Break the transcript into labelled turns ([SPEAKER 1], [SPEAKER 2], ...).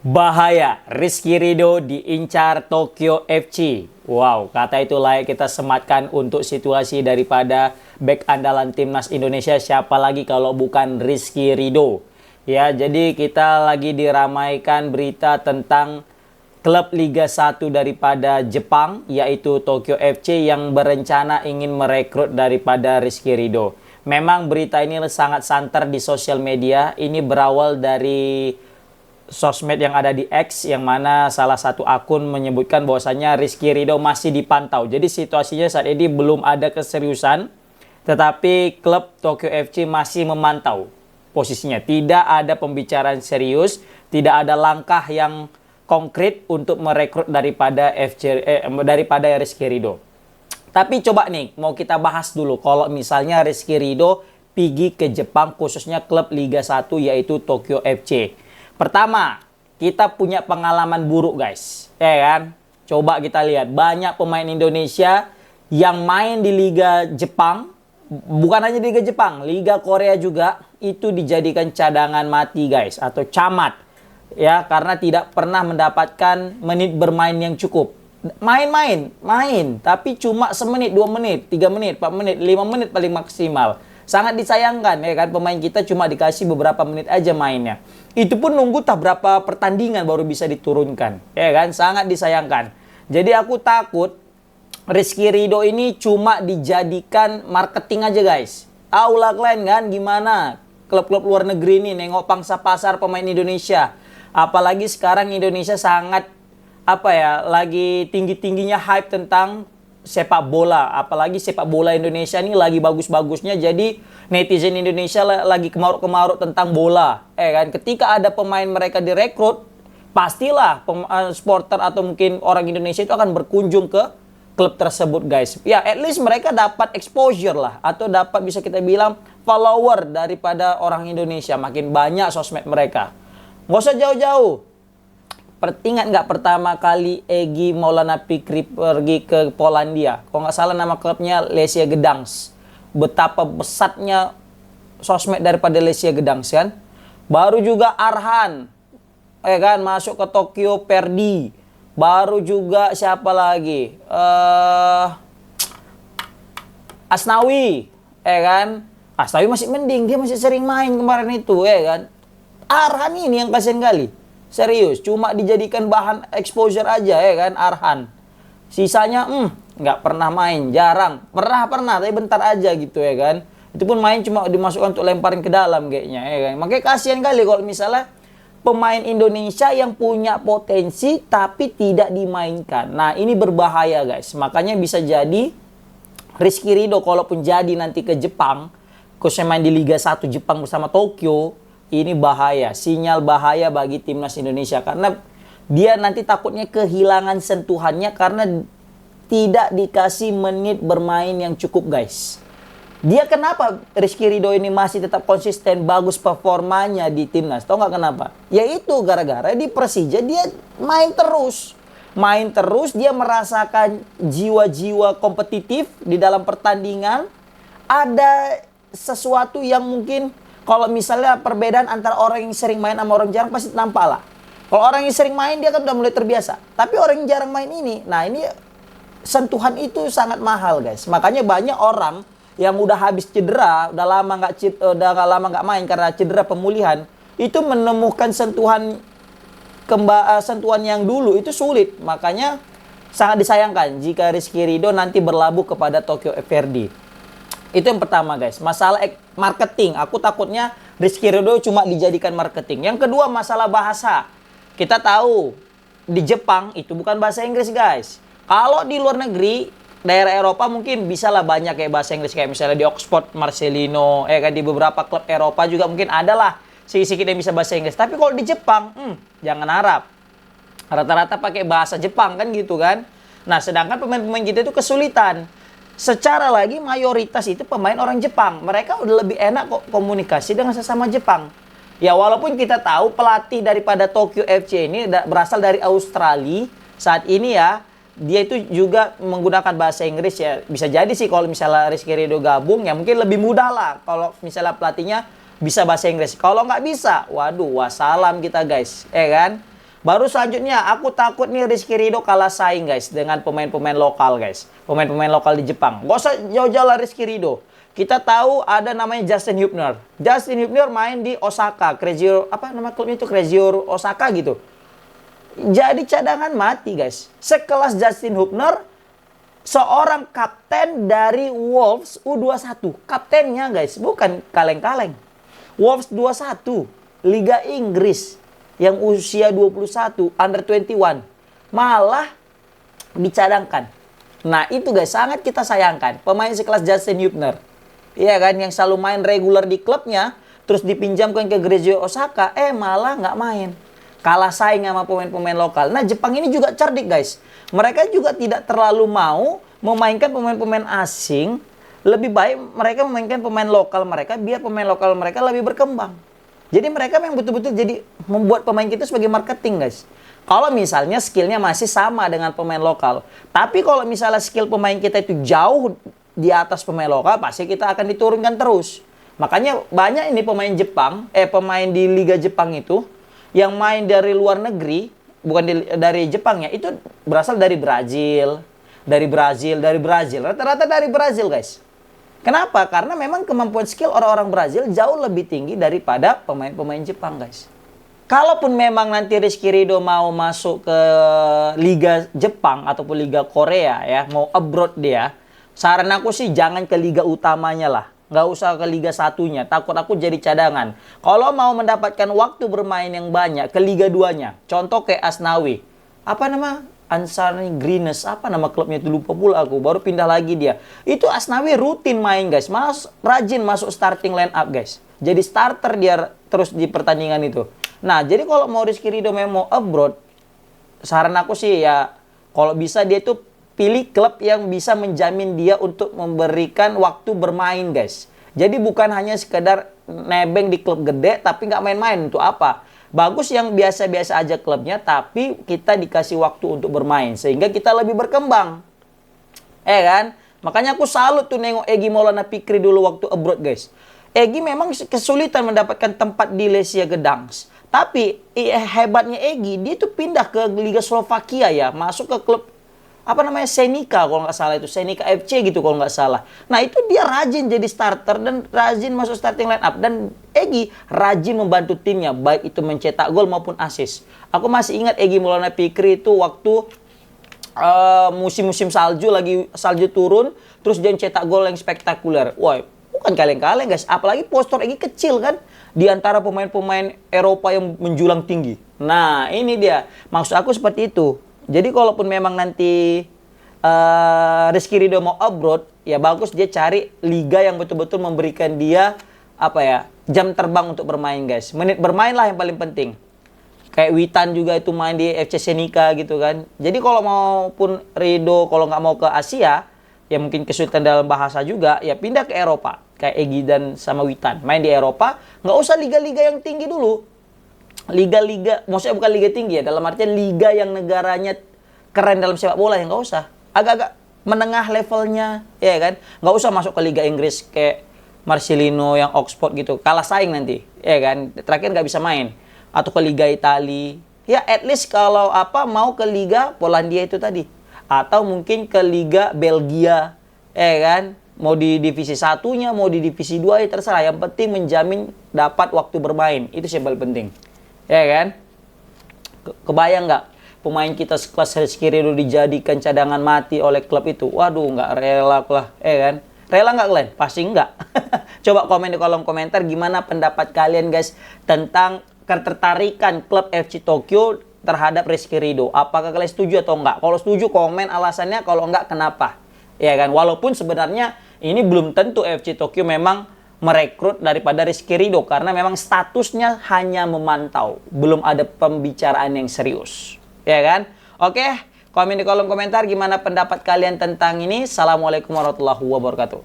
[SPEAKER 1] Bahaya, Rizky Ridho diincar Tokyo FC. Wow, kata itu layak kita sematkan untuk situasi daripada bek andalan timnas Indonesia. Siapa lagi kalau bukan Rizky Ridho. Ya, jadi kita lagi diramaikan berita tentang klub Liga 1 daripada Jepang, yaitu Tokyo FC yang berencana ingin merekrut daripada Rizky Ridho. Memang berita ini sangat santer di sosial media. Ini berawal dari sosmed yang ada di X, yang mana salah satu akun menyebutkan bahwasanya Rizky Ridho masih dipantau. Jadi situasinya saat ini belum ada keseriusan, tetapi klub Tokyo FC masih memantau posisinya. Tidak ada pembicaraan serius, tidak ada langkah yang konkret untuk merekrut daripada Rizky Ridho. Tapi coba nih, mau kita bahas dulu kalau misalnya Rizky Ridho pergi ke Jepang, khususnya klub Liga 1 yaitu Tokyo FC. Pertama, kita punya pengalaman buruk guys, ya kan? Coba kita lihat, banyak pemain Indonesia yang main di Liga Jepang, bukan hanya di Liga Jepang, Liga Korea juga, itu dijadikan cadangan mati guys, atau camat. Ya, karena tidak pernah mendapatkan menit bermain yang cukup. Main, tapi cuma semenit, 2 menit, 3 menit, 4 menit, 5 menit paling maksimal. Sangat disayangkan ya kan, pemain kita cuma dikasih beberapa menit aja mainnya. Itu pun nunggu tak berapa pertandingan baru bisa diturunkan. Ya kan, sangat disayangkan. Jadi aku takut Rizky Ridho ini cuma dijadikan marketing aja guys. Aula kalian kan gimana? Klub-klub luar negeri ini nengok pangsa pasar pemain Indonesia. Apalagi sekarang Indonesia sangat lagi tinggi-tingginya hype tentang sepak bola, apalagi sepak bola Indonesia ini lagi bagus-bagusnya. Jadi netizen Indonesia lagi kemaruk-kemaruk tentang bola, kan? Ketika ada pemain mereka direkrut, pastilah supporter atau mungkin orang Indonesia itu akan berkunjung ke klub tersebut guys. Ya, at least mereka dapat exposure lah, atau dapat bisa kita bilang follower daripada orang Indonesia, makin banyak sosmed mereka. Nggak usah jauh-jauh. Ingat nggak pertama kali Egy Maulana Fikri pergi ke Polandia? Kalau nggak salah nama klubnya Lesia Gdansk. Betapa besarnya sosmed daripada Lesia Gdansk kan? Baru juga Arhan, kan masuk ke Tokyo Verdy. Baru juga siapa lagi? Asnawi, kan? Asnawi masih mending, dia masih sering main kemarin itu, kan? Arhan ini yang kasihan kali. Serius, cuma dijadikan bahan exposure aja ya kan Arhan. Sisanya nggak pernah main, jarang. Pernah, tapi bentar aja gitu ya kan. Itu pun main cuma dimasukkan untuk lemparin ke dalam kayaknya ya kan. Makanya kasihan kali kalau misalnya pemain Indonesia yang punya potensi tapi tidak dimainkan. Nah, ini berbahaya guys. Makanya bisa jadi Rizky Ridho kalaupun jadi nanti ke Jepang, khususnya main di Liga 1 Jepang bersama Tokyo, ini bahaya, sinyal bahaya bagi timnas Indonesia. Karena dia nanti takutnya kehilangan sentuhannya karena tidak dikasih menit bermain yang cukup guys. Dia kenapa Rizky Ridho ini masih tetap konsisten bagus performanya di timnas? Tahu nggak kenapa? Yaitu gara-gara di Persija dia main terus. Main terus, dia merasakan jiwa-jiwa kompetitif di dalam pertandingan. Ada sesuatu yang mungkin kalau misalnya perbedaan antara orang yang sering main sama orang jarang pasti nampak lah. Kalau orang yang sering main dia kan udah mulai terbiasa. Tapi orang yang jarang main ini, nah ini sentuhan itu sangat mahal guys. Makanya banyak orang yang udah habis cedera, udah lama nggak main karena cedera pemulihan, itu menemukan sentuhan sentuhan yang dulu itu sulit. Makanya sangat disayangkan jika Rizky Ridho nanti berlabuh kepada Tokyo Verdy. Itu yang pertama guys, masalah marketing. Aku takutnya Rizky Ridho cuma dijadikan marketing. Yang kedua masalah bahasa. Kita tahu di Jepang itu bukan bahasa Inggris guys. Kalau di luar negeri, daerah Eropa mungkin bisa lah banyak kayak bahasa Inggris. Kayak misalnya di Oxford, Marcelino, kan di beberapa klub Eropa juga mungkin ada lah sedikit yang bisa bahasa Inggris. Tapi kalau di Jepang, jangan harap. Rata-rata pakai bahasa Jepang kan gitu kan. Nah sedangkan pemain-pemain kita itu kesulitan. Secara lagi mayoritas itu pemain orang Jepang. Mereka udah lebih enak kok komunikasi dengan sesama Jepang. Ya walaupun kita tahu pelatih daripada Tokyo FC ini berasal dari Australia. Saat ini ya, dia itu juga menggunakan bahasa Inggris ya. Bisa jadi sih kalau misalnya Rizky Ridho gabung ya mungkin lebih mudah lah. Kalau misalnya pelatihnya bisa bahasa Inggris. Kalau nggak bisa, waduh wassalam kita guys. Kan? Baru selanjutnya, aku takut nih Rizky Ridho kalah saing guys dengan pemain-pemain lokal guys. Pemain-pemain lokal di Jepang. Gak usah jauh-jauh lah Rizky Ridho. Kita tahu ada namanya Justin Hubner. Justin Hubner main di Osaka, apa nama klubnya itu? Crazior Osaka gitu. Jadi cadangan mati guys. Sekelas Justin Hubner, seorang kapten dari Wolves U21. Kaptennya guys, bukan kaleng-kaleng. Wolves 21, Liga Inggris. Yang usia 21, under 21. Malah dicadangkan. Nah itu guys, sangat kita sayangkan. Pemain sekelas Justin Hubner. Iya kan, yang selalu main reguler di klubnya. Terus dipinjamkan ke Crazior Osaka. Malah nggak main. Kalah saing sama pemain-pemain lokal. Nah Jepang ini juga cerdik guys. Mereka juga tidak terlalu mau memainkan pemain-pemain asing. Lebih baik mereka memainkan pemain lokal mereka. Biar pemain lokal mereka lebih berkembang. Jadi mereka memang betul-betul jadi membuat pemain kita sebagai marketing guys. Kalau misalnya skillnya masih sama dengan pemain lokal. Tapi kalau misalnya skill pemain kita itu jauh di atas pemain lokal, pasti kita akan diturunkan terus. Makanya banyak ini pemain Jepang, pemain di Liga Jepang itu, yang main dari luar negeri, bukan dari Jepang ya, itu berasal dari Brazil. Dari Brazil. Rata-rata dari Brazil guys. Kenapa? Karena memang kemampuan skill orang-orang Brazil jauh lebih tinggi daripada pemain-pemain Jepang, guys. Kalaupun memang nanti Rizky Ridho mau masuk ke Liga Jepang ataupun Liga Korea ya, mau abroad dia, saran aku sih jangan ke Liga utamanya lah. Nggak usah ke Liga satunya, takut aku jadi cadangan. Kalau mau mendapatkan waktu bermain yang banyak, ke Liga 2-nya. Contoh kayak Asnawi. Apa nama? Ansari Greenness, apa nama klubnya itu lupa pula aku, baru pindah lagi dia. Itu Asnawi rutin main guys, rajin masuk starting line up guys. Jadi starter dia terus di pertandingan itu. Nah jadi kalau mau Rizky Ridho memang mau abroad, saran aku sih ya kalau bisa dia tuh pilih klub yang bisa menjamin dia untuk memberikan waktu bermain guys. Jadi bukan hanya sekedar nebeng di klub gede tapi nggak main-main, untuk apa? Bagus yang biasa-biasa aja klubnya, tapi kita dikasih waktu untuk bermain. Sehingga kita lebih berkembang. Kan? Makanya aku salut tuh nengok Egy Maulana Fikri dulu waktu abroad guys. Egy memang kesulitan mendapatkan tempat di Lesia Gdansk. Tapi hebatnya Egy, dia tuh pindah ke Liga Slovakia ya. Masuk ke klub apa namanya, Senica kalau nggak salah itu, Senica FC gitu kalau nggak salah. Nah itu dia rajin jadi starter dan rajin masuk starting line up, dan Egy rajin membantu timnya baik itu mencetak gol maupun assist. Aku masih ingat Egy Maulana Fikri itu waktu musim-musim salju, lagi salju turun, terus dia cetak gol yang spektakuler. Wah, bukan kaleng-kaleng guys, apalagi postur Egy kecil kan di antara pemain-pemain Eropa yang menjulang tinggi. Nah ini dia, maksud aku seperti itu. Jadi kalaupun memang nanti Rizky Ridho mau abroad, ya bagus dia cari liga yang betul-betul memberikan dia jam terbang untuk bermain guys. Menit bermain lah yang paling penting. Kayak Witan juga itu main di FC Senica gitu kan. Jadi kalau maupun Ridho kalau nggak mau ke Asia, ya mungkin kesulitan dalam bahasa juga, ya pindah ke Eropa. Kayak Egy dan sama Witan main di Eropa, nggak usah liga-liga yang tinggi dulu. Liga-liga, maksudnya bukan liga tinggi ya, dalam artian liga yang negaranya keren dalam sepak bola, yang nggak usah. Agak-agak menengah levelnya, ya kan? Nggak usah masuk ke Liga Inggris kayak Marcelino yang Oxford gitu, kalah saing nanti, ya kan? Terakhir nggak bisa main. Atau ke Liga Italia, ya at least kalau mau ke Liga Polandia itu tadi. Atau mungkin ke Liga Belgia, ya kan? Mau di divisi satunya, mau di divisi 2 ya terserah. Yang penting menjamin dapat waktu bermain, itu sih yang paling penting. Ya kan? Kebayang nggak pemain kita sekelas Rizky Ridho dijadikan cadangan mati oleh klub itu? Waduh, nggak rela lah, kan? Rela nggak kalian? Pasti nggak. Coba komen di kolom komentar gimana pendapat kalian guys tentang ketertarikan klub FC Tokyo terhadap Rizky Ridho. Apakah kalian setuju atau enggak? Kalau setuju komen alasannya, kalau enggak kenapa? Ya kan? Walaupun sebenarnya ini belum tentu FC Tokyo memang merekrut daripada Rizky Ridho, karena memang statusnya hanya memantau, belum ada pembicaraan yang serius, ya kan? Oke, komen di kolom komentar gimana pendapat kalian tentang ini. Assalamualaikum warahmatullahi wabarakatuh.